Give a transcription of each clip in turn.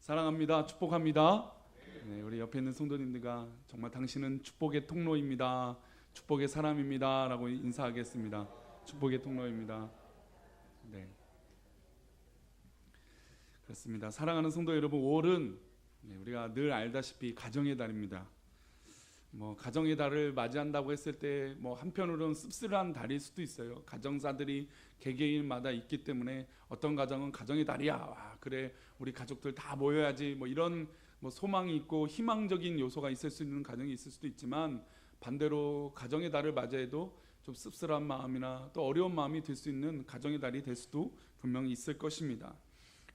사랑합니다. 축복합니다. 네, 우리 옆에 있는 성도님들과 정말 당신은 축복의 통로입니다. 축복의 사람입니다. 라고 인사하겠습니다. 축복의 통로입니다. 네, 그렇습니다. 사랑하는 성도 여러분, 5월은 우리가 늘 알다시피 가정의 달입니다. 가정의 달을 맞이한다고 했을 때 한편으로는 씁쓸한 달일 수도 있어요. 가정사들이 개개인마다 있기 때문에 어떤 가정은 가정의 달이야, 와, 그래 우리 가족들 다 모여야지, 이런 소망이 있고 희망적인 요소가 있을 수 있는 가정이 있을 수도 있지만, 반대로 가정의 달을 맞이해도 좀 씁쓸한 마음이나 또 어려운 마음이 들 수 있는 가정의 달이 될 수도 분명히 있을 것입니다.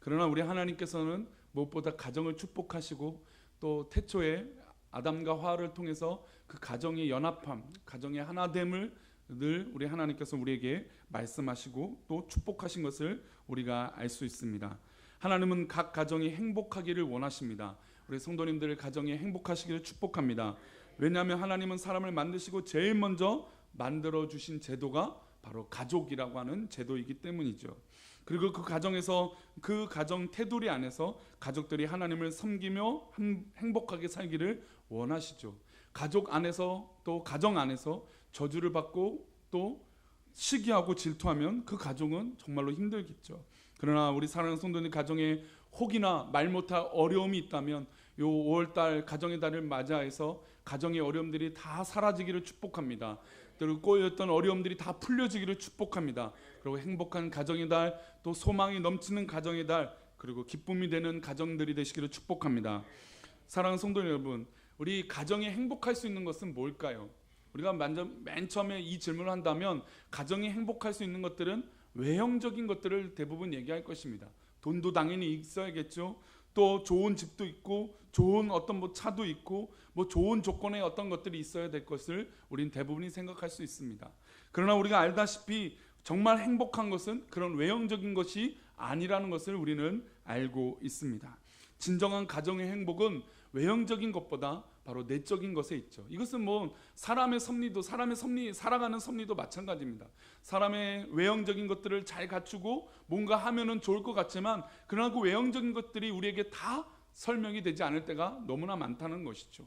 그러나 우리 하나님께서는 무엇보다 가정을 축복하시고, 또 태초에 아담과 하와를 통해서 그 가정의 연합함, 가정의 하나됨을 늘 우리 하나님께서 우리에게 말씀하시고 또 축복하신 것을 우리가 알 수 있습니다. 하나님은 각 가정이 행복하기를 원하십니다. 우리 성도님들 가정이 행복하시기를 축복합니다. 왜냐하면 하나님은 사람을 만드시고 제일 먼저 만들어 주신 제도가 바로 가족이라고 하는 제도이기 때문이죠. 그리고 그 가정에서, 그 가정 테두리 안에서 가족들이 하나님을 섬기며 행복하게 살기를 원하시죠. 가족 안에서, 또 가정 안에서 저주를 받고 또 시기하고 질투하면 그 가정은 정말로 힘들겠죠. 그러나 우리 사랑하는 성도님 가정에 혹이나 말 못할 어려움이 있다면 요 5월달 가정의 달을 맞이해서 가정의 어려움들이 다 사라지기를 축복합니다. 그리고 꼬였던 어려움들이 다 풀려지기를 축복합니다. 그리고 행복한 가정의 달, 또 소망이 넘치는 가정의 달, 그리고 기쁨이 되는 가정들이 되시기를 축복합니다. 사랑하는 성도 여러분, 우리 가정이 행복할 수 있는 것은 뭘까요? 우리가 맨 처음에 이 질문을 한다면 가정이 행복할 수 있는 것들은 외형적인 것들을 대부분 얘기할 것입니다. 돈도 당연히 있어야겠죠. 또 좋은 집도 있고, 좋은 어떤 차도 있고, 좋은 조건의 어떤 것들이 있어야 될 것을 우린 대부분이 생각할 수 있습니다. 그러나 우리가 알다시피 정말 행복한 것은 그런 외형적인 것이 아니라는 것을 우리는 알고 있습니다. 진정한 가정의 행복은 외형적인 것보다 바로 내적인 것에 있죠. 이것은 사람의 섭리도, 살아가는 섭리도 마찬가지입니다. 사람의 외형적인 것들을 잘 갖추고 뭔가 하면은 좋을 것 같지만, 그러나 그 외형적인 것들이 우리에게 다 설명이 되지 않을 때가 너무나 많다는 것이죠.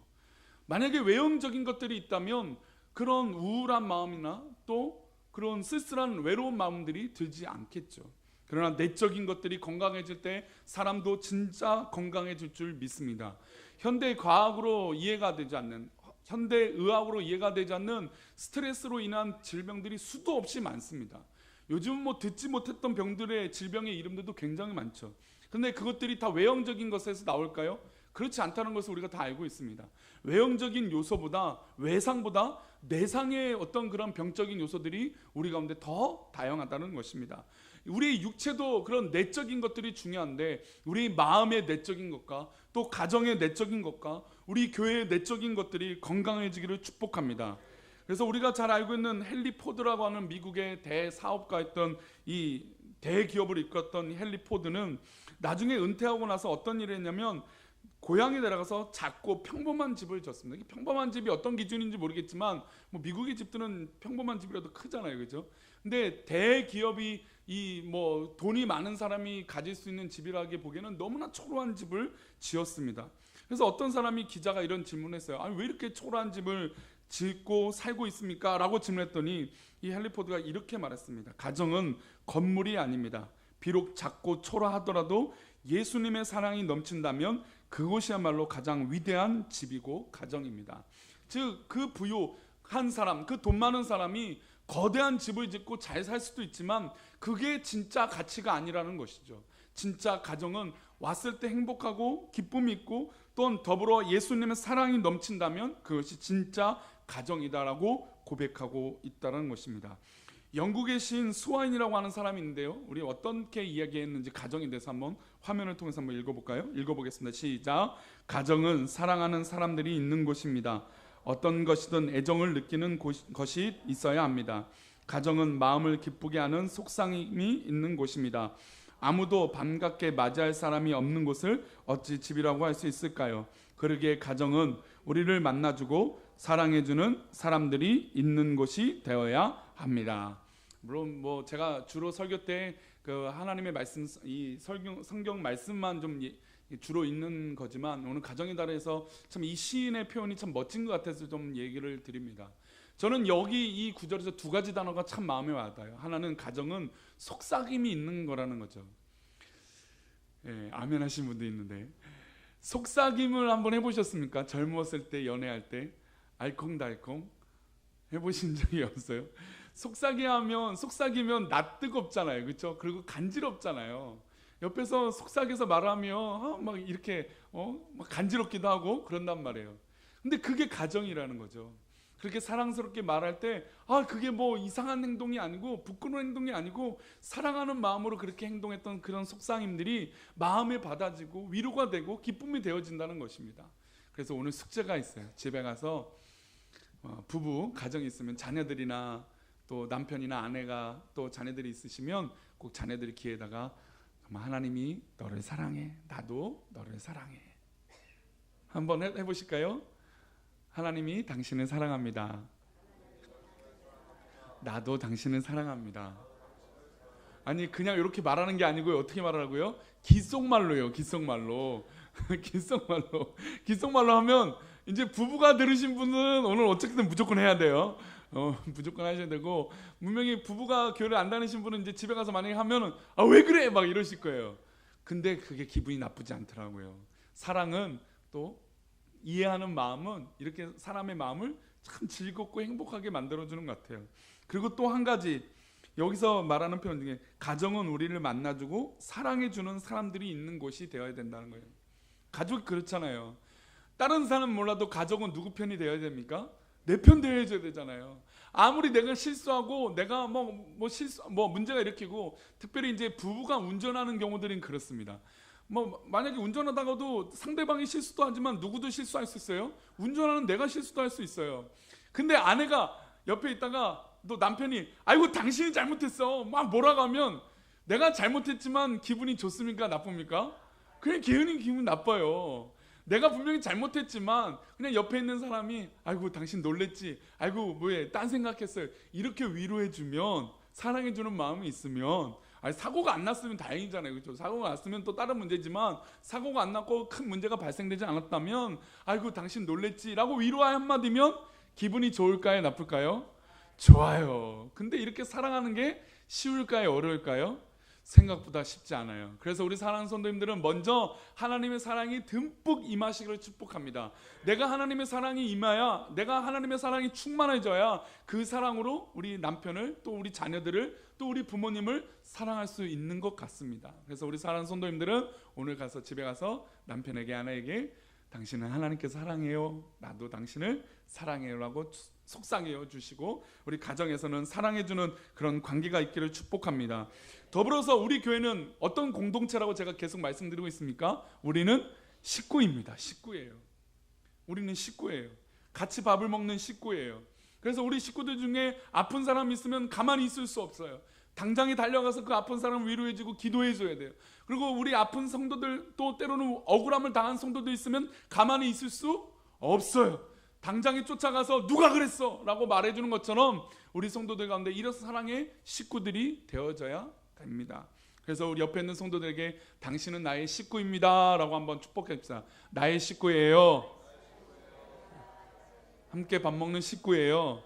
만약에 외형적인 것들이 있다면 그런 우울한 마음이나 또 그런 쓸쓸한 외로운 마음들이 들지 않겠죠. 그러나 내적인 것들이 건강해질 때 사람도 진짜 건강해질 줄 믿습니다. 현대 과학으로 이해가 되지 않는, 현대 의학으로 이해가 되지 않는 스트레스로 인한 질병들이 수도 없이 많습니다. 요즘은 듣지 못했던 병들의 질병의 이름들도 굉장히 많죠. 그런데 그것들이 다 외형적인 것에서 나올까요? 그렇지 않다는 것을 우리가 다 알고 있습니다. 외형적인 요소보다, 외상보다 내상의 어떤 그런 병적인 요소들이 우리 가운데 더 다양하다는 것입니다. 우리 육체도 그런 내적인 것들이 중요한데, 우리 마음의 내적인 것과 또 가정의 내적인 것과 우리 교회의 내적인 것들이 건강해지기를 축복합니다. 그래서 우리가 잘 알고 있는 헨리 포드라고 하는 미국의 대사업가였던, 이 대기업을 이끌었던 헨리 포드는 나중에 은퇴하고 나서 어떤 일을 했냐면 고향에 내려가서 작고 평범한 집을 졌습니다. 이 평범한 집이 어떤 기준인지 모르겠지만 미국의 집들은 평범한 집이라도 크잖아요, 그죠? 근데 대기업이 돈이 많은 사람이 가질 수 있는 집이라기 보기에는 너무나 초라한 집을 지었습니다. 그래서 어떤 사람이, 기자가 이런 질문을 했어요. 아니, 왜 이렇게 초라한 집을 짓고 살고 있습니까? 라고 질문했더니 이 헨리 포드가 이렇게 말했습니다. 가정은 건물이 아닙니다. 비록 작고 초라하더라도 예수님의 사랑이 넘친다면 그곳이야말로 가장 위대한 집이고 가정입니다. 즉, 그 부유한 사람, 그 돈 많은 사람이 거대한 집을 짓고 잘 살 수도 있지만 그게 진짜 가치가 아니라는 것이죠. 진짜 가정은 왔을 때 행복하고 기쁨이 있고 또한 더불어 예수님의 사랑이 넘친다면 그것이 진짜 가정이다라고 고백하고 있다는 것입니다. 영국의 시인 스와인이라고 하는 사람이 있는데요, 우리 어떻게 이야기했는지 가정에 대해서 한번 화면을 통해서 한번 읽어볼까요? 읽어보겠습니다. 시작. 가정은 사랑하는 사람들이 있는 곳입니다. 어떤 것이든 애정을 느끼는 것이 있어야 합니다. 가정은 마음을 기쁘게 하는 속상임이 있는 곳입니다. 아무도 반갑게 맞이할 사람이 없는 곳을 어찌 집이라고 할 수 있을까요? 그러기에 가정은 우리를 만나주고 사랑해주는 사람들이 있는 곳이 되어야 합니다. 물론 제가 주로 설교 때 그 하나님의 말씀, 이 성경 말씀만 좀 주로 있는 거지만 오늘 가정의 달에서 참 이 시인의 표현이 참 멋진 것 같아서 좀 얘기를 드립니다. 저는 여기 이 구절에서 두 가지 단어가 참 마음에 와닿아요. 하나는 가정은 속삭임이 있는 거라는 거죠. 예, 아멘 하신 분도 있는데 속삭임을 한번 해보셨습니까? 젊었을 때, 연애할 때 알콩달콩 해보신 적이 없어요? 속삭이면 나 뜨겁잖아요, 그렇죠? 그리고 간지럽잖아요. 옆에서 속삭여서 말하면 막 이렇게 막 간지럽기도 하고 그런단 말이에요. 근데 그게 가정이라는 거죠. 그렇게 사랑스럽게 말할 때 그게 뭐 이상한 행동이 아니고 부끄러운 행동이 아니고 사랑하는 마음으로 그렇게 행동했던 그런 속삭임들이 마음에 받아지고 위로가 되고 기쁨이 되어진다는 것입니다. 그래서 오늘 숙제가 있어요. 집에 가서 부부 가정이 있으면 자녀들이나 또 남편이나 아내가 또 자녀들이 있으시면 꼭 자녀들이 귀에다가 정말 하나님이 너를 사랑해, 나도 너를 사랑해. 한번 해보실까요? 하나님이 당신을 사랑합니다. 나도 당신을 사랑합니다. 아니 그냥 이렇게 말하는 게 아니고요. 어떻게 말하라고요? 귓속말로요. 귓속말로. 귓속말로 하면 이제 부부가 들으신 분은 오늘 어쨌든 무조건 해야 돼요. 무조건 하셔야 되고, 분명히 부부가 교회를 안 다니신 분은 이제 집에 가서 만약에 하면은 왜 그래 막 이러실 거예요. 근데 그게 기분이 나쁘지 않더라고요. 사랑은 또 이해하는 마음은 이렇게 사람의 마음을 참 즐겁고 행복하게 만들어주는 것 같아요. 그리고 또 한 가지 여기서 말하는 표현 중에 가정은 우리를 만나주고 사랑해주는 사람들이 있는 곳이 되어야 된다는 거예요. 가족이 그렇잖아요. 다른 사람은 몰라도 가족은 누구 편이 되어야 됩니까? 내 편 되어야 되잖아요. 아무리 내가 실수하고 내가 뭐 문제가 일으키고, 특별히 이제 부부가 운전하는 경우들은 그렇습니다. 만약에 운전하다가도 상대방이 실수도 하지만 누구도 실수할 수 있어요. 운전하는 내가 실수도 할 수 있어요. 근데 아내가 옆에 있다가 또 남편이 아이고 당신이 잘못했어 막 뭐라고 하면 내가 잘못했지만 기분이 좋습니까? 나쁩니까? 그냥 기분 나빠요. 내가 분명히 잘못했지만 그냥 옆에 있는 사람이 아이고 당신 놀랬지, 아이고 뭐해 딴 생각했어요, 이렇게 위로해주면, 사랑해주는 마음이 있으면, 사고가 안 났으면 다행이잖아요, 그렇죠? 사고가 났으면 또 다른 문제지만 사고가 안 났고 큰 문제가 발생되지 않았다면 아이고 당신 놀랬지라고 위로 한마디면 기분이 좋을까요, 나쁠까요? 좋아요. 근데 이렇게 사랑하는 게 쉬울까요, 어려울까요? 생각보다 쉽지 않아요. 그래서 우리 사랑하는 성도님들은 먼저 하나님의 사랑이 듬뿍 임하시기를 축복합니다. 내가 하나님의 사랑이 임하야, 내가 하나님의 사랑이 충만해져야 그 사랑으로 우리 남편을, 또 우리 자녀들을, 또 우리 부모님을 사랑할 수 있는 것 같습니다. 그래서 우리 사랑하는 성도님들은 오늘 가서 집에 가서 남편에게, 아내에게 당신은 하나님께서 사랑해요, 나도 당신을 사랑해요 라고 속삭여 주시고, 우리 가정에서는 사랑해주는 그런 관계가 있기를 축복합니다. 더불어서 우리 교회는 어떤 공동체라고 제가 계속 말씀드리고 있습니까? 우리는 식구입니다. 식구예요. 우리는 식구예요. 같이 밥을 먹는 식구예요. 그래서 우리 식구들 중에 아픈 사람이 있으면 가만히 있을 수 없어요. 당장에 달려가서 그 아픈 사람을 위로해주고 기도해줘야 돼요. 그리고 우리 아픈 성도들, 또 때로는 억울함을 당한 성도들 있으면 가만히 있을 수 없어요. 당장에 쫓아가서 누가 그랬어 라고 말해주는 것처럼 우리 성도들 가운데 이런 사랑의 식구들이 되어져야 됩니다. 그래서 우리 옆에 있는 성도들에게 당신은 나의 식구입니다 라고 한번 축복합시다. 나의 식구예요. 함께 밥 먹는 식구예요.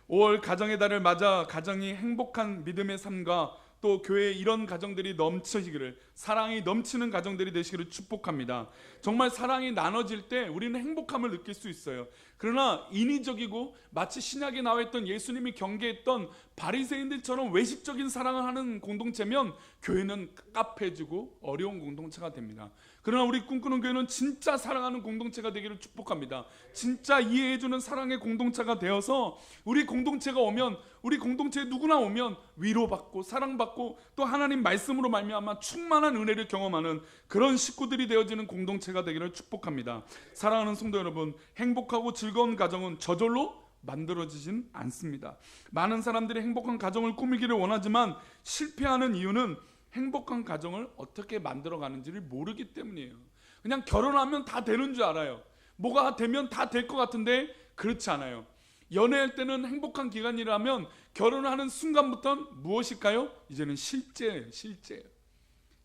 5월 가정의 달을 맞아 가정이 행복한 믿음의 삶과 또 교회에 이런 가정들이 넘치기를, 사랑이 넘치는 가정들이 되시기를 축복합니다. 정말 사랑이 나눠질 때 우리는 행복함을 느낄 수 있어요. 그러나 인위적이고 마치 신약에 나와 있던 예수님이 경계했던 바리새인들처럼 외식적인 사랑을 하는 공동체면 교회는 깝해지고 어려운 공동체가 됩니다. 그러나 우리 꿈꾸는 교회는 진짜 사랑하는 공동체가 되기를 축복합니다. 진짜 이해해주는 사랑의 공동체가 되어서 우리 공동체가 오면, 우리 공동체에 누구나 오면 위로받고 사랑받고 또 하나님 말씀으로 말미암아 충만한 은혜를 경험하는 그런 식구들이 되어지는 공동체가 되기를 축복합니다. 사랑하는 성도 여러분, 행복하고 즐거운 가정은 저절로 만들어지진 않습니다. 많은 사람들이 행복한 가정을 꾸미기를 원하지만 실패하는 이유는 행복한 가정을 어떻게 만들어가는지를 모르기 때문이에요. 그냥 결혼하면 다 되는 줄 알아요. 뭐가 되면 다 될 것 같은데 그렇지 않아요. 연애할 때는 행복한 기간이라면 결혼을 하는 순간부터는 무엇일까요? 이제는 실제예요.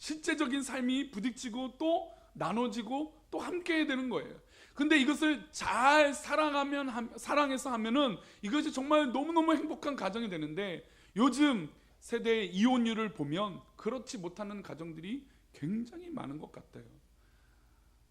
실제적인 삶이 부딪히고 또 나눠지고 또 함께 해야 되는 거예요. 근데 이것을 잘 사랑해서 하면은 이것이 정말 너무너무 행복한 가정이 되는데, 요즘 세대의 이혼율을 보면 그렇지 못하는 가정들이 굉장히 많은 것 같아요.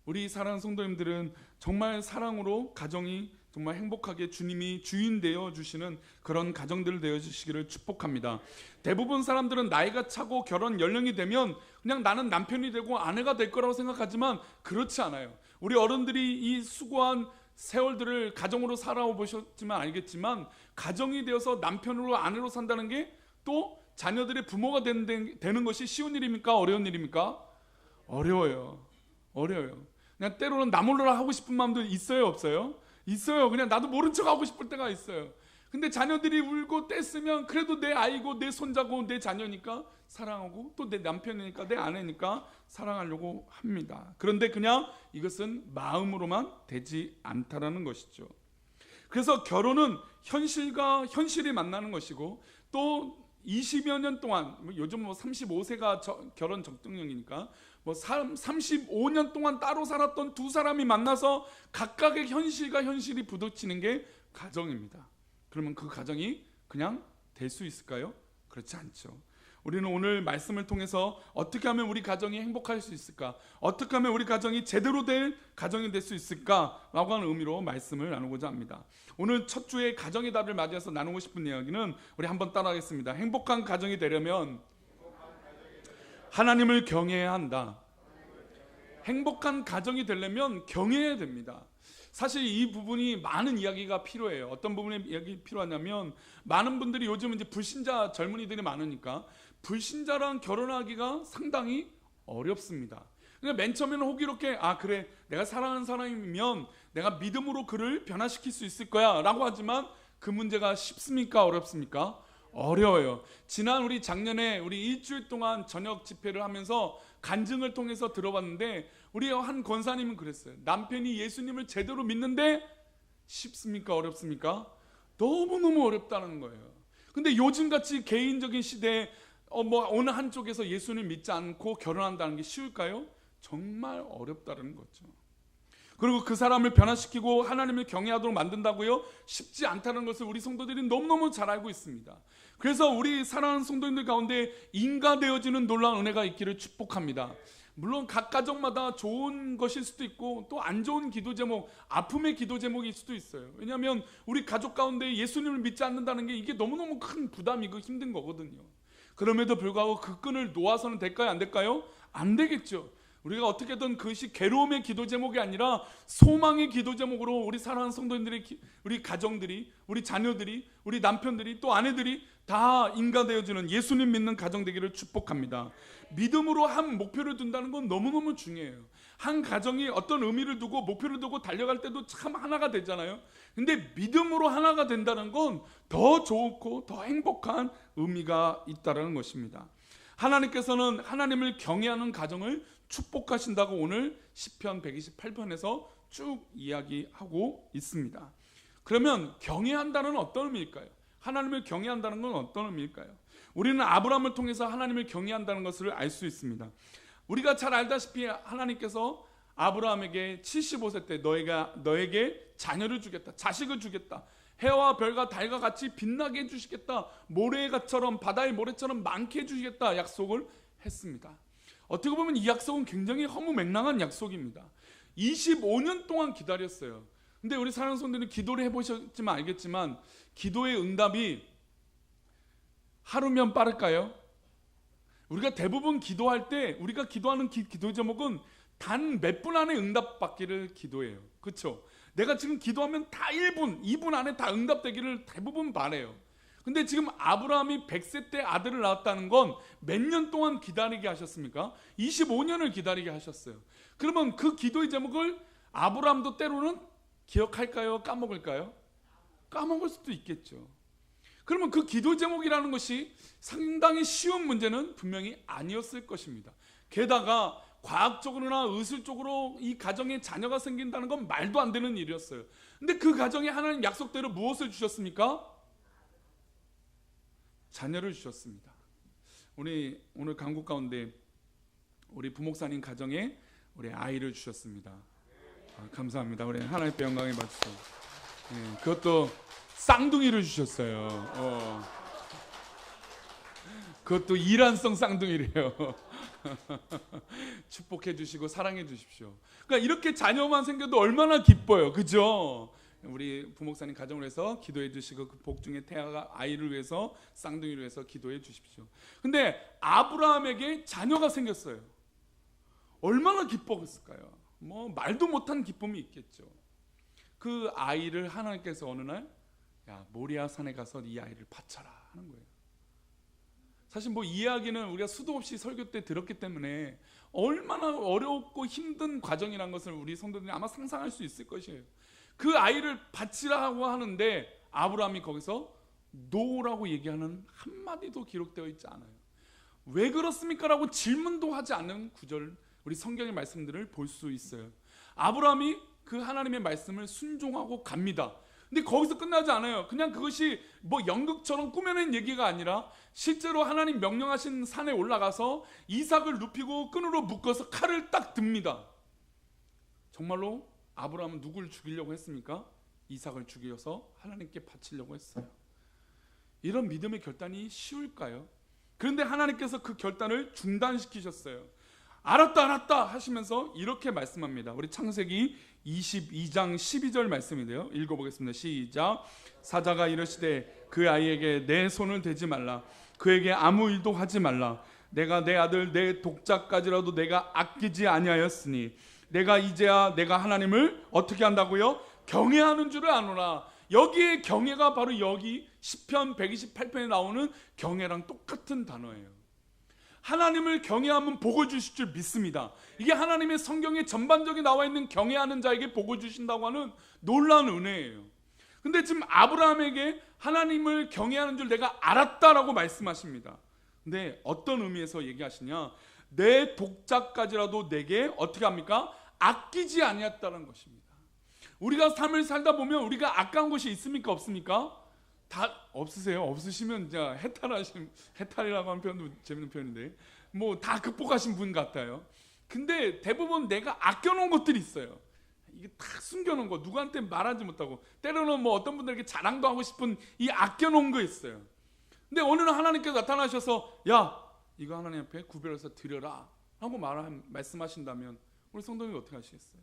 우리 사랑하는 성도님들은 정말 사랑으로 가정이 정말 행복하게 주님이 주인 되어 주시는 그런 가정들 되어 주시기를 축복합니다. 대부분 사람들은 나이가 차고 결혼 연령이 되면 그냥 나는 남편이 되고 아내가 될 거라고 생각하지만 그렇지 않아요. 우리 어른들이 이 수고한 세월들을 가정으로 살아보셨지만 알겠지만, 가정이 되어서 남편으로 아내로 산다는 게 또 자녀들의 부모가 되는 것이 쉬운 일입니까? 어려운 일입니까? 어려워요. 그냥 때로는 나 몰라라 하고 싶은 마음도 있어요, 없어요? 있어요. 그냥 나도 모른 척 하고 싶을 때가 있어요. 근데 자녀들이 울고 떼쓰면 그래도 내 아이고 내 손자고 내 자녀니까 사랑하고, 또 내 남편이니까 내 아내니까 사랑하려고 합니다. 그런데 그냥 이것은 마음으로만 되지 않다라는 것이죠. 그래서 결혼은 현실과 현실이 만나는 것이고, 또 20여 년 동안, 요즘 35세가 결혼 적정령이니까 35년 동안 따로 살았던 두 사람이 만나서 각각의 현실과 현실이 부딪히는 게 가정입니다. 그러면 그 가정이 그냥 될 수 있을까요? 그렇지 않죠. 우리는 오늘 말씀을 통해서 어떻게 하면 우리 가정이 행복할 수 있을까, 어떻게 하면 우리 가정이 제대로 될 가정이 될 수 있을까라고 하는 의미로 말씀을 나누고자 합니다. 오늘 첫 주에 가정의 달을 맞이해서 나누고 싶은 이야기는, 우리 한번 따라하겠습니다. 행복한 가정이 되려면 하나님을 경외해야 한다. 행복한 가정이 되려면 경외해야 됩니다. 사실 이 부분이 많은 이야기가 필요해요. 어떤 부분에 이야기 필요하냐면, 많은 분들이 요즘 이제 불신자 젊은이들이 많으니까 불신자랑 결혼하기가 상당히 어렵습니다. 그냥 맨 처음에는 호기롭게 그래 내가 사랑하는 사람이면 내가 믿음으로 그를 변화시킬 수 있을 거야 라고 하지만, 그 문제가 쉽습니까? 어렵습니까? 어려워요. 지난 우리 작년에 우리 일주일 동안 저녁 집회를 하면서 간증을 통해서 들어봤는데, 우리 한 권사님은 그랬어요. 남편이 예수님을 제대로 믿는데 쉽습니까? 어렵습니까? 너무너무 어렵다는 거예요. 근데 요즘같이 개인적인 시대에 어느 한쪽에서 예수님을 믿지 않고 결혼한다는 게 쉬울까요? 정말 어렵다는 거죠. 그리고 그 사람을 변화시키고 하나님을 경외하도록 만든다고요? 쉽지 않다는 것을 우리 성도들이 너무너무 잘 알고 있습니다. 그래서 우리 사랑하는 성도님들 가운데 인가되어지는 놀라운 은혜가 있기를 축복합니다. 물론 각 가정마다 좋은 것일 수도 있고 또 안 좋은 기도 제목, 아픔의 기도 제목일 수도 있어요. 왜냐하면 우리 가족 가운데 예수님을 믿지 않는다는 게 이게 너무너무 큰 부담이고 힘든 거거든요. 그럼에도 불구하고 그 끈을 놓아서는 될까요? 안 될까요? 안 되겠죠. 우리가 어떻게든 그것이 괴로움의 기도 제목이 아니라 소망의 기도 제목으로 우리 사랑하는 성도님들이, 우리 가정들이, 우리 자녀들이, 우리 남편들이, 또 아내들이 다 인가되어지는 예수님 믿는 가정 되기를 축복합니다. 믿음으로 한 목표를 둔다는 건 너무너무 중요해요. 한 가정이 어떤 의미를 두고 목표를 두고 달려갈 때도 참 하나가 되잖아요. 근데 믿음으로 하나가 된다는 건 더 좋고 더 행복한 의미가 있다는 것입니다. 하나님께서는 하나님을 경외하는 가정을 축복하신다고 오늘 시편 128편에서 쭉 이야기하고 있습니다. 그러면 경외한다는 어떤 의미일까요? 하나님을 경외한다는 건 어떤 의미일까요? 우리는 아브라함을 통해서 하나님을 경외한다는 것을 알 수 있습니다. 우리가 잘 알다시피 하나님께서 아브라함에게 75세 때 너에게 자녀를 주겠다, 자식을 주겠다, 해와 별과 달과 같이 빛나게 해주시겠다, 모래같처럼 바다의 모래처럼 많게 해주시겠다 약속을 했습니다. 어떻게 보면 이 약속은 굉장히 허무맹랑한 약속입니다. 25년 동안 기다렸어요. 근데 우리 사랑하는 성도들은 기도를 해보셨지만 알겠지만, 기도의 응답이 하루면 빠를까요? 우리가 대부분 기도할 때 우리가 기도하는 기도 제목은 단 몇 분 안에 응답받기를 기도해요. 그렇죠? 내가 지금 기도하면 다 1분, 2분 안에 다 응답되기를 대부분 바래요. 근데 지금 아브라함이 100세 때 아들을 낳았다는 건 몇 년 동안 기다리게 하셨습니까? 25년을 기다리게 하셨어요. 그러면 그 기도의 제목을 아브라함도 때로는 기억할까요? 까먹을까요? 까먹을 수도 있겠죠. 그러면 그 기도 제목이라는 것이 상당히 쉬운 문제는 분명히 아니었을 것입니다. 게다가 과학적으로나 의술적으로 이 가정에 자녀가 생긴다는 건 말도 안 되는 일이었어요. 근데 그 가정에 하나님 약속대로 무엇을 주셨습니까? 자녀를 주셨습니다. 우리 오늘 강국 가운데 우리 부목사님 가정에 우리 아이를 주셨습니다. 감사합니다. 우리 하나님께 영광에 받으시죠. 그것도 쌍둥이를 주셨어요. 그것도 이란성 쌍둥이래요. 축복해 주시고 사랑해 주십시오. 그러니까 이렇게 자녀만 생겨도 얼마나 기뻐요. 그죠? 우리 부목사님 가정을 위해서 기도해 주시고 그 복 중에 태아가 아이를 위해서 쌍둥이를 위해서 기도해 주십시오. 근데 아브라함에게 자녀가 생겼어요. 얼마나 기뻤을까요? 뭐 말도 못한 기쁨이 있겠죠. 그 아이를 하나님께서 어느 날 모리아 산에 가서 이 아이를 바쳐라 하는 거예요. 사실 뭐 이 이야기는 우리가 수도 없이 설교 때 들었기 때문에 얼마나 어렵고 힘든 과정이라는 것을 우리 성도들이 아마 상상할 수 있을 것이에요. 그 아이를 바치라고 하는데 아브라함이 거기서 노라고 얘기하는 한마디도 기록되어 있지 않아요. 왜 그렇습니까? 라고 질문도 하지 않는 구절, 우리 성경의 말씀들을 볼 수 있어요. 아브라함이 그 하나님의 말씀을 순종하고 갑니다. 근데 거기서 끝나지 않아요. 그냥 그것이 뭐 연극처럼 꾸며낸 얘기가 아니라 실제로 하나님 명령하신 산에 올라가서 이삭을 눕히고 끈으로 묶어서 칼을 딱 듭니다. 정말로 아브라함은 누구를 죽이려고 했습니까? 이삭을 죽여서 하나님께 바치려고 했어요. 이런 믿음의 결단이 쉬울까요? 그런데 하나님께서 그 결단을 중단시키셨어요. 알았다 하시면서 이렇게 말씀합니다. 우리 창세기 22장 12절 말씀인데요, 읽어보겠습니다. 시작. 사자가 이르시되 그 아이에게 내 손을 대지 말라. 그에게 아무 일도 하지 말라. 내가 내 아들 내 독자까지라도 내가 아끼지 아니하였으니 내가 이제야 내가 하나님을 어떻게 한다고요? 경외하는 줄을 아노라. 여기에 경외가 바로 여기 시편 128편에 나오는 경외랑 똑같은 단어예요. 하나님을 경외하면 복을 주실 줄 믿습니다. 이게 하나님의 성경에 전반적인 나와 있는 경외하는 자에게 복을 주신다고 하는 놀라운 은혜예요. 근데 지금 아브라함에게 하나님을 경외하는 줄 내가 알았다라고 말씀하십니다. 근데 어떤 의미에서 얘기하시냐? 내 독자까지라도 내게 어떻게 합니까? 아끼지 아니했다는 것입니다. 우리가 삶을 살다 보면 우리가 아까운 것이 있습니까? 없습니까? 다 없으세요? 없으시면 이제 해탈이라고 하는 표현도 재밌는 표현인데 뭐 다 극복하신 분 같아요. 근데 대부분 내가 아껴놓은 것들이 있어요. 이게 다 숨겨놓은 거, 누구한테 말하지 못하고, 때로는 뭐 어떤 분들에게 자랑도 하고 싶은 이 아껴놓은 거 있어요. 근데 어느 날 하나님께서 나타나셔서 야, 이거 하나님 앞에 구별해서 드려라 하고 말씀하신다면 우리 성도님이 어떻게 하시겠어요?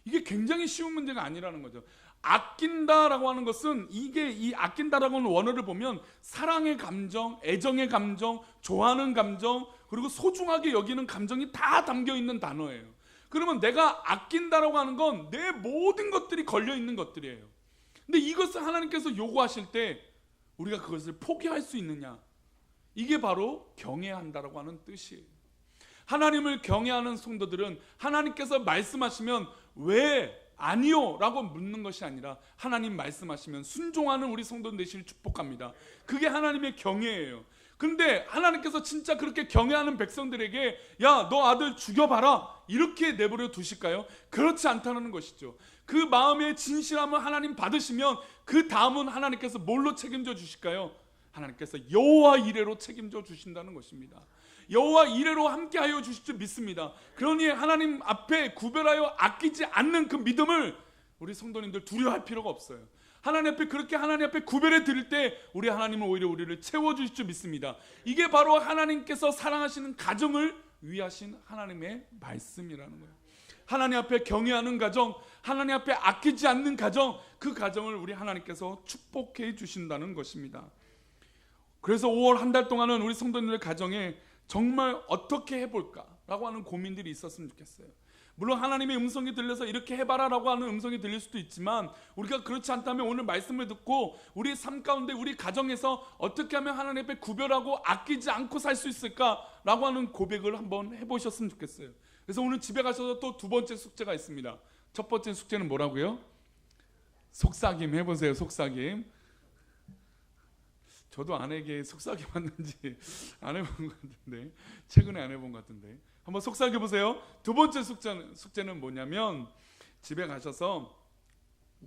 이게 굉장히 쉬운 문제가 아니라는 거죠. 아낀다라고 하는 것은, 이게 이 아낀다라고 하는 원어를 보면 사랑의 감정, 애정의 감정, 좋아하는 감정, 그리고 소중하게 여기는 감정이 다 담겨 있는 단어예요. 그러면 내가 아낀다라고 하는 건 내 모든 것들이 걸려 있는 것들이에요. 근데 이것을 하나님께서 요구하실 때 우리가 그것을 포기할 수 있느냐? 이게 바로 경외한다라고 하는 뜻이에요. 하나님을 경외하는 성도들은 하나님께서 말씀하시면 왜 아니요 라고 묻는 것이 아니라 하나님 말씀하시면 순종하는 우리 성도들 되시길 축복합니다. 그게 하나님의 경외예요. 그런데 하나님께서 진짜 그렇게 경외하는 백성들에게 야, 너 아들 죽여봐라 이렇게 내버려 두실까요? 그렇지 않다는 것이죠. 그 마음의 진실함을 하나님 받으시면 그 다음은 하나님께서 뭘로 책임져 주실까요? 하나님께서 여호와 이레로 책임져 주신다는 것입니다. 여호와 이레로 함께하여 주실 줄 믿습니다. 그러니 하나님 앞에 구별하여 아끼지 않는 그 믿음을 우리 성도님들 두려워할 필요가 없어요. 하나님 앞에 그렇게 하나님 앞에 구별해 드릴 때 우리 하나님은 오히려 우리를 채워주실 줄 믿습니다. 이게 바로 하나님께서 사랑하시는 가정을 위하신 하나님의 말씀이라는 거예요. 하나님 앞에 경외하는 가정, 하나님 앞에 아끼지 않는 가정, 그 가정을 우리 하나님께서 축복해 주신다는 것입니다. 그래서 5월 한 달 동안은 우리 성도님들 가정에 정말 어떻게 해볼까라고 하는 고민들이 있었으면 좋겠어요. 물론 하나님의 음성이 들려서 이렇게 해봐라라고 하는 음성이 들릴 수도 있지만, 우리가 그렇지 않다면 오늘 말씀을 듣고 우리 삶 가운데 우리 가정에서 어떻게 하면 하나님 앞에 구별하고 아끼지 않고 살 수 있을까라고 하는 고백을 한번 해보셨으면 좋겠어요. 그래서 오늘 집에 가셔서 또 두 번째 숙제가 있습니다. 첫 번째 숙제는 뭐라고요? 속삭임 해보세요. 속삭임. 저도 아내에게 속삭임 왔는지 안 해본 것 같은데, 최근에 안 해본 것 같은데 한번 속삭여 보세요. 두 번째 숙제는 뭐냐면, 집에 가셔서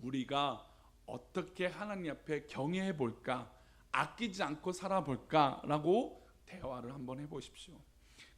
우리가 어떻게 하나님 앞에 경외해 볼까, 아끼지 않고 살아볼까 라고 대화를 한번 해보십시오.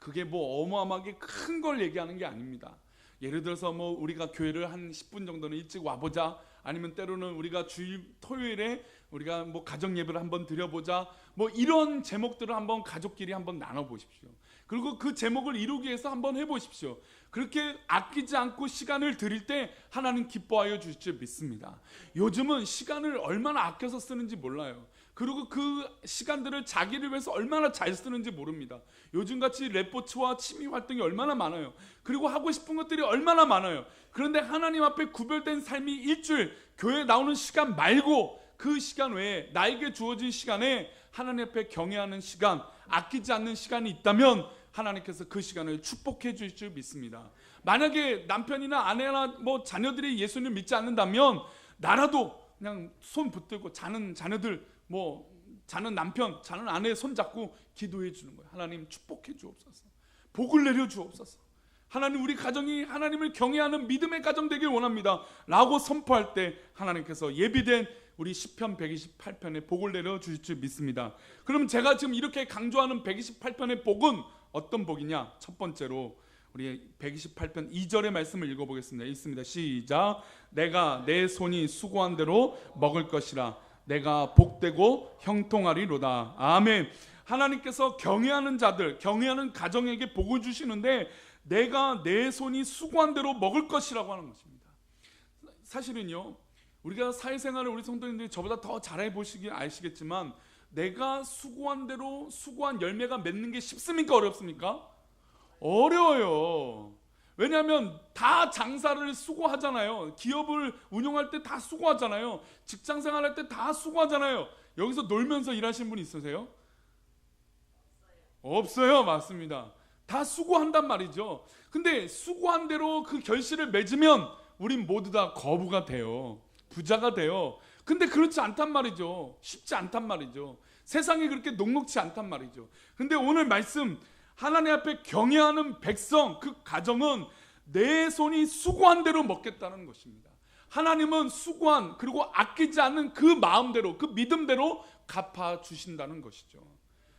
그게 뭐 어마어마하게 큰 걸 얘기하는 게 아닙니다. 예를 들어서 뭐 우리가 교회를 한 10분 정도는 일찍 와보자, 아니면 때로는 우리가 주일 토요일에 우리가 뭐 가정 예배를 한번 드려보자, 뭐 이런 제목들을 한번 가족끼리 한번 나눠보십시오. 그리고 그 제목을 이루기 위해서 한번 해보십시오. 그렇게 아끼지 않고 시간을 드릴 때 하나님 기뻐하여 주실 줄 믿습니다. 요즘은 시간을 얼마나 아껴서 쓰는지 몰라요. 그리고 그 시간들을 자기를 위해서 얼마나 잘 쓰는지 모릅니다. 요즘같이 레포츠와 취미 활동이 얼마나 많아요. 그리고 하고 싶은 것들이 얼마나 많아요. 그런데 하나님 앞에 구별된 삶이 일주일 교회에 나오는 시간 말고 그 시간 외에 나에게 주어진 시간에 하나님 앞에 경외하는 시간, 아끼지 않는 시간이 있다면 하나님께서 그 시간을 축복해 주실 줄 믿습니다. 만약에 남편이나 아내나 뭐 자녀들이 예수님을 믿지 않는다면 나라도 그냥 손 붙들고 자는 자녀들, 뭐 자는 남편, 자는 아내 손 잡고 기도해 주는 거예요. 하나님 축복해 주옵소서. 복을 내려 주옵소서. 하나님, 우리 가정이 하나님을 경외하는 믿음의 가정 되길 원합니다 라고 선포할 때 하나님께서 예비된 우리 시편 128편의 복을 내려 주실 줄 믿습니다. 그럼 제가 지금 이렇게 강조하는 128편의 복은 어떤 복이냐? 첫 번째로 우리 128편 2절의 말씀을 읽어보겠습니다. 읽습니다. 시작. 내가 내 손이 수고한 대로 먹을 것이라. 내가 복되고 형통하리로다. 아멘. 하나님께서 경외하는 자들, 경외하는 가정에게 복을 주시는데 내가 내 손이 수고한 대로 먹을 것이라고 하는 것입니다. 사실은요, 우리가 사회생활을 우리 성도님들이 저보다 더 잘해 보시기 아시겠지만 내가 수고한 대로 수고한 열매가 맺는 게 쉽습니까? 어렵습니까? 어려워요. 왜냐하면 다 장사를 수고하잖아요. 기업을 운영할 때 다 수고하잖아요. 직장생활 할 때 다 수고하잖아요. 여기서 놀면서 일하시는 분 있으세요? 없어요. 맞습니다. 다 수고한단 말이죠. 근데 수고한 대로 그 결실을 맺으면 우린 모두 다 거부가 돼요. 부자가 돼요. 근데 그렇지 않단 말이죠. 쉽지 않단 말이죠. 세상이 그렇게 녹록지 않단 말이죠. 근데 오늘 말씀, 하나님 앞에 경외하는 백성, 그 가정은 내 손이 수고한 대로 먹겠다는 것입니다. 하나님은 수고한, 그리고 아끼지 않는 그 마음대로, 그 믿음대로 갚아주신다는 것이죠.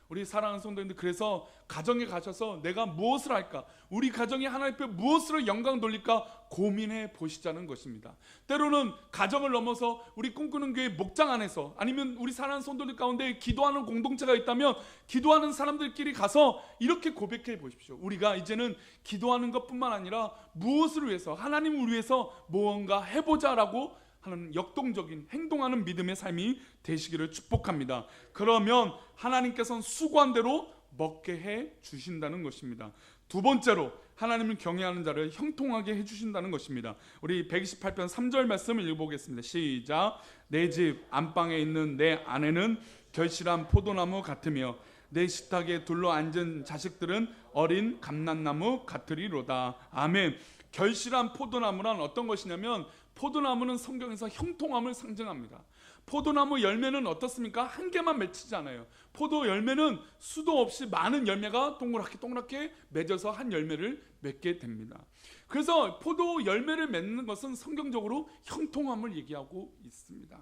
우리 사랑하는 성도님들, 그래서 가정에 가셔서 내가 무엇을 할까, 우리 가정이 하나님 앞에 무엇으로 영광 돌릴까 고민해 보시자는 것입니다. 때로는 가정을 넘어서 우리 꿈꾸는 교회 목장 안에서, 아니면 우리 사랑하는 성도들 가운데 기도하는 공동체가 있다면 기도하는 사람들끼리 가서 이렇게 고백해 보십시오. 우리가 이제는 기도하는 것뿐만 아니라 무엇을 위해서, 하나님을 위해서 무언가 해보자라고 하는 역동적인 행동하는 믿음의 삶이 되시기를 축복합니다. 그러면 하나님께서는 수고한 대로 먹게 해 주신다는 것입니다. 두 번째로 하나님을 경외하는 자를 형통하게 해 주신다는 것입니다. 우리 128편 3절 말씀을 읽어보겠습니다. 시작. 내 집 안방에 있는 내 아내는 결실한 포도나무 같으며 내 식탁에 둘러 앉은 자식들은 어린 감람나무 같으리로다. 아멘. 결실한 포도나무란 어떤 것이냐면, 포도나무는 성경에서 형통함을 상징합니다. 포도나무 열매는 어떻습니까? 한 개만 맺히지 않아요. 포도 열매는 수도 없이 많은 열매가 동그랗게 맺어서 한 열매를 맺게 됩니다. 그래서 포도 열매를 맺는 것은 성경적으로 형통함을 얘기하고 있습니다.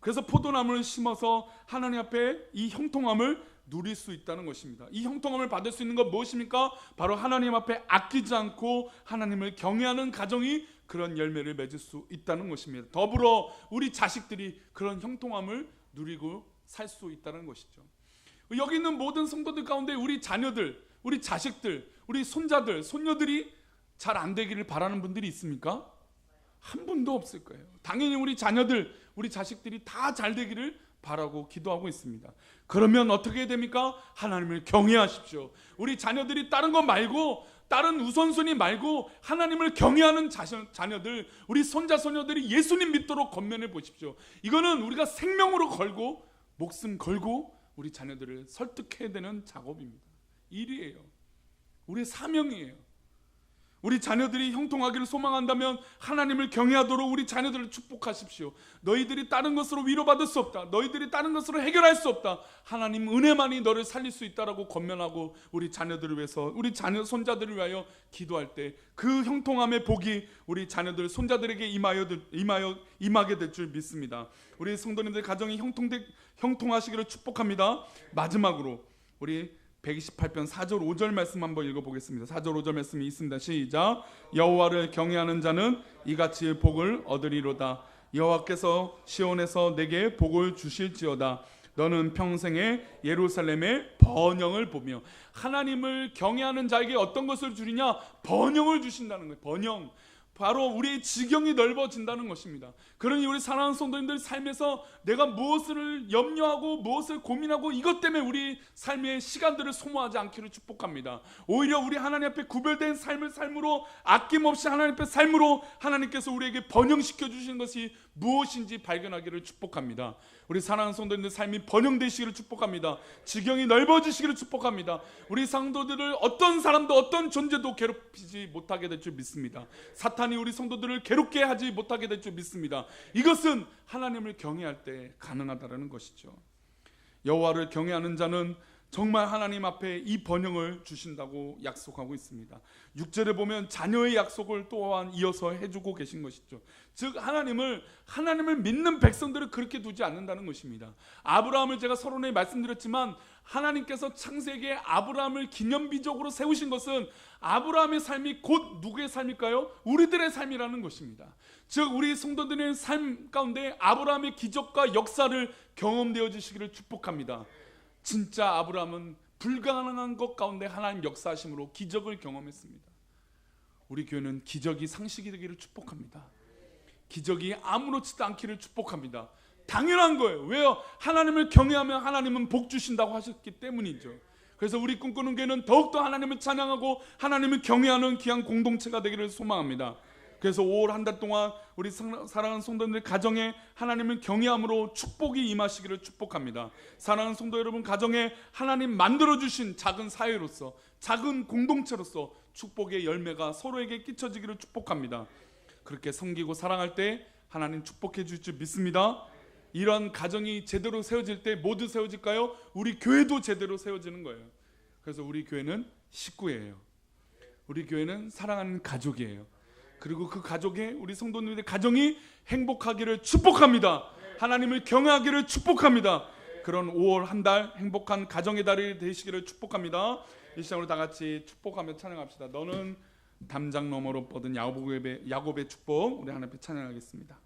그래서 포도나무를 심어서 하나님 앞에 이 형통함을 누릴 수 있다는 것입니다. 이 형통함을 받을 수 있는 것 무엇입니까? 바로 하나님 앞에 아끼지 않고 하나님을 경외하는 가정이 그런 열매를 맺을 수 있다는 것입니다. 더불어 우리 자식들이 그런 형통함을 누리고 살 수 있다는 것이죠. 여기 있는 모든 성도들 가운데 우리 자녀들, 우리 자식들, 우리 손자들, 손녀들이 잘 안 되기를 바라는 분들이 있습니까? 한 분도 없을 거예요. 당연히 우리 자녀들, 우리 자식들이 다 잘 되기를 바라고 기도하고 있습니다. 그러면 어떻게 해야 됩니까? 하나님을 경외하십시오. 우리 자녀들이 다른 거 말고, 다른 우선순위 말고 하나님을 경외하는 자녀들, 우리 손자 손녀들이 예수님 믿도록 권면해 보십시오. 이거는 우리가 생명으로 걸고 목숨 걸고 우리 자녀들을 설득해야 되는 작업입니다. 일이에요. 우리의 사명이에요. 우리 자녀들이 형통하기를 소망한다면 하나님을 경외하도록 우리 자녀들을 축복하십시오. 너희들이 다른 것으로 위로받을 수 없다. 너희들이 다른 것으로 해결할 수 없다. 하나님 은혜만이 너를 살릴 수 있다라고 권면하고 우리 자녀들을 위해서, 우리 자녀 손자들을 위하여 기도할 때 그 형통함의 복이 우리 자녀들 손자들에게 임하게 될 줄 믿습니다. 우리 성도님들 가정이 형통하시기를 축복합니다. 마지막으로 우리 128편 4절 5절 말씀 한번 읽어보겠습니다. 4절 5절 말씀이 있습니다. 시작. 여호와를 경외하는 자는 이같이 복을 얻으리로다. 여호와께서 시온에서 내게 복을 주실지어다. 너는 평생에 예루살렘의 번영을 보며. 하나님을 경외하는 자에게 어떤 것을 주리냐? 번영을 주신다는 거예요. 번영. 바로 우리의 지경이 넓어진다는 것입니다. 그러니 우리 사랑하는 성도님들 삶에서 내가 무엇을 염려하고 무엇을 고민하고 이것 때문에 우리 삶의 시간들을 소모하지 않기를 축복합니다. 오히려 우리 하나님 앞에 구별된 삶을 삶으로, 아낌없이 하나님 앞에 삶으로 하나님께서 우리에게 번영시켜 주시는 것이 무엇인지 발견하기를 축복합니다. 우리 사랑하는 성도님들 삶이 번영되시기를 축복합니다. 지경이 넓어지시기를 축복합니다. 우리 성도들을 어떤 사람도 어떤 존재도 괴롭히지 못하게 될 줄 믿습니다. 사탄이 우리 성도들을 괴롭게 하지 못하게 될 줄 믿습니다. 이것은 하나님을 경외할 때 가능하다는 것이죠. 여호와를 경외하는 자는 정말 하나님 앞에 이 번영을 주신다고 약속하고 있습니다. 6절에 보면 자녀의 약속을 또한 이어서 해주고 계신 것이죠. 즉 하나님을 믿는 백성들을 그렇게 두지 않는다는 것입니다. 아브라함을 제가 서론에 말씀드렸지만 하나님께서 창세기에 아브라함을 기념비적으로 세우신 것은 아브라함의 삶이 곧 누구의 삶일까요? 우리들의 삶이라는 것입니다. 즉 우리 성도들의 삶 가운데 아브라함의 기적과 역사를 경험되어지시기를 축복합니다. 진짜 아브라함은 불가능한 것 가운데 하나님 역사하심으로 기적을 경험했습니다. 우리 교회는 기적이 상식이 되기를 축복합니다. 기적이 아무렇지도 않기를 축복합니다. 당연한 거예요. 왜요? 하나님을 경외하면 하나님은 복 주신다고 하셨기 때문이죠. 그래서 우리 꿈꾸는 교회는 더욱더 하나님을 찬양하고 하나님을 경외하는 귀한 공동체가 되기를 소망합니다. 그래서 5월 한 달 동안 우리 사랑하는 성도님들 가정에 하나님을 경외함으로 축복이 임하시기를 축복합니다. 사랑하는 성도 여러분 가정에 하나님 만들어주신 작은 사회로서, 작은 공동체로서 축복의 열매가 서로에게 끼쳐지기를 축복합니다. 그렇게 섬기고 사랑할 때 하나님 축복해 주실 줄 믿습니다. 이런 가정이 제대로 세워질 때 모두 세워질까요? 우리 교회도 제대로 세워지는 거예요. 그래서 우리 교회는 식구예요. 우리 교회는 사랑하는 가족이에요. 그리고 그 가족에 우리 성도님들의 가정이 행복하기를 축복합니다. 하나님을 경외하기를 축복합니다. 그런 5월 한 달 행복한 가정의 달이 되시기를 축복합니다. 이 시간으로 다 같이 축복하며 찬양합시다. 너는 담장 너머로 뻗은 야곱의 축복, 우리 하나님 앞에 찬양하겠습니다.